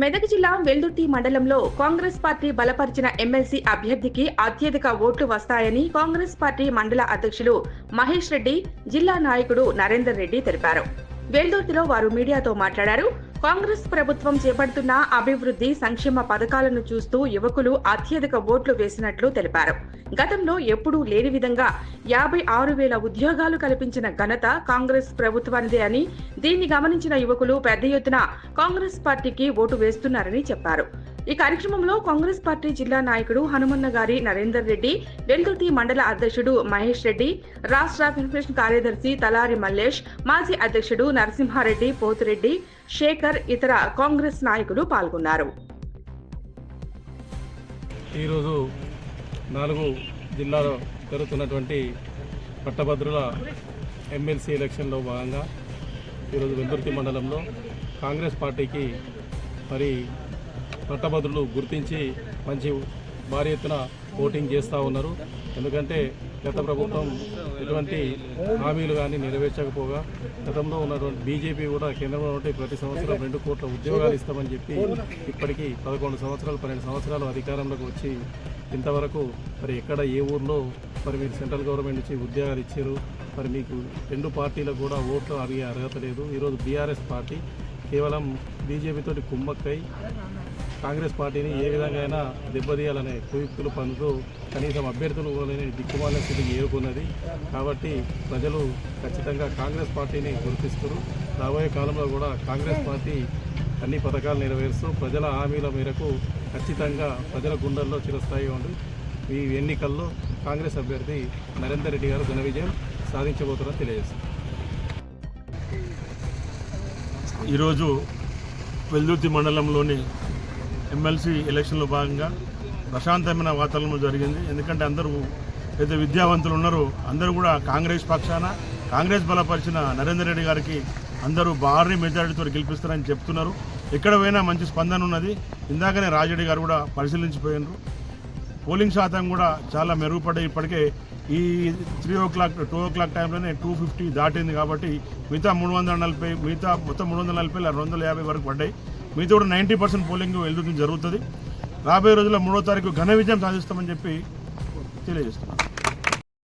మెదక్ జిల్లా వెల్దుర్తి మండలంలో కాంగ్రెస్ పార్టీ బలపరిచిన ఎమ్మెల్సీ అభ్యర్థికి అత్యధిక ఓట్లు వస్తాయని కాంగ్రెస్ పార్టీ మండల అధ్యక్షులు మహేష్ రెడ్డి, జిల్లా నాయకుడు నరేందర్ రెడ్డి తెలిపారు. వెల్దుర్తిలో వారు మీడియాతో మాట్లాడారు. కాంగ్రెస్ ప్రభుత్వం చేపడుతున్న అభివృద్ధి సంక్షేమ పథకాలను చూస్తూ యువకులు అత్యధిక ఓట్లు వేసినట్లు తెలిపారు. గతంలో ఎప్పుడూ లేని విధంగా 56,000 ఉద్యోగాలు కల్పించిన ఘనత కాంగ్రెస్ ప్రభుత్వానిదే అని, దీన్ని గమనించిన యువకులు పెద్ద ఎత్తున కాంగ్రెస్ పార్టీకి ఓటు వేస్తున్నారని చెప్పారు. ఈ కార్యక్రమంలో కాంగ్రెస్ పార్టీ జిల్లా నాయకుడు హనుమన్నగారి నరేందర్ రెడ్డి, వెల్దుర్తి మండల అధ్యక్షుడు మహేష్ రెడ్డి, రాష్ట్ర ఫెడరేషన్ కార్యదర్శి తలారి మల్లేష్, మాజీ అధ్యక్షుడు నరసింహారెడ్డి, పోతురెడ్డి, శేఖర్, ఇతర కాంగ్రెస్ నాయకులు పాల్గొన్నారు. ఈరోజు 4 జిల్లాలో జరుగుతున్నటువంటి పట్టభద్రుల ఎమ్మెల్సీ ఎలక్షన్లో భాగంగా ఈరోజు వెల్దుర్తి మండలంలో కాంగ్రెస్ పార్టీకి మరి పట్టభద్రులు గుర్తించి మంచి భారీ ఎత్తున ఓటింగ్ చేస్తూ ఉన్నారు. ఎందుకంటే గత ప్రభుత్వం ఎటువంటి హామీలు కానీ నెరవేర్చకపోగా గతంలో ఉన్నటువంటి బీజేపీ కూడా కేంద్రంలో ఉంటే ప్రతి సంవత్సరం 2 కోట్ల ఉద్యోగాలు ఇస్తామని చెప్పి ఇప్పటికీ 11 సంవత్సరాలు 12 సంవత్సరాలు అధికారంలోకి వచ్చి ఇంతవరకు మరి ఎక్కడ ఏ ఊర్లో మరి మీరు సెంట్రల్ గవర్నమెంట్ నుంచి ఉద్యోగాలు ఇచ్చారు, మరి మీకు 2 పార్టీలకు కూడా ఓట్లు అడిగే అర్హత లేదు. ఈరోజు బీఆర్ఎస్ పార్టీ కేవలం బీజేపీతోటి కుమ్మక్కై కాంగ్రెస్ పార్టీని ఏ విధంగా అయినా దెబ్బతీయాలనే కుయుక్తులు పనులు కనీసం అభ్యర్థులు దిక్కుమాలిన స్థితికి ఏరుకున్నది. కాబట్టి ప్రజలు ఖచ్చితంగా కాంగ్రెస్ పార్టీని గుర్తిస్తారు. రాబోయే కాలంలో కూడా కాంగ్రెస్ పార్టీ అన్ని పథకాలు నెరవేరుస్తూ ప్రజల హామీల మేరకు ఖచ్చితంగా ప్రజల గుండెల్లో చిరస్థాయి ఉండి ఈ ఎన్నికల్లో కాంగ్రెస్ అభ్యర్థి నరేందర్ రెడ్డి గారు ఘన విజయం సాధించబోతున్నారని తెలియజేస్తారు. ఈరోజు వెల్దుర్తి మండలంలోని ఎమ్మెల్సీ ఎలక్షన్లో భాగంగా ప్రశాంతమైన వాతావరణం జరిగింది. ఎందుకంటే అందరూ ఏదైతే విద్యావంతులు ఉన్నారో అందరూ కూడా కాంగ్రెస్ పక్షాన కాంగ్రెస్ బలపరిచిన నరేందర్ రెడ్డి గారికి అందరూ భారీ మెజారిటీతో గెలిపిస్తారని చెప్తున్నారు. ఎక్కడ పోయినా మంచి స్పందన ఉన్నది. ఇందాకనే రాజరెడ్డి గారు కూడా పరిశీలించిపోయినారు. పోలింగ్ శాతం కూడా చాలా మెరుగుపడ్డాయి. ఇప్పటికే ఈ 3 o'clock 2 o'clock టైంలోనే 250 దాటింది. కాబట్టి మిగతా 340 మిగతా మొత్తం 340 250 వరకు పడ్డాయి. మిగతా కూడా 90% పోలింగ్ వెల్దుర్తి జరుగుతుంది. రాబోయే రోజుల్లో 3వ తారీఖు ఘన విజయం సాధిస్తామని చెప్పి తెలియజేస్తున్నాను.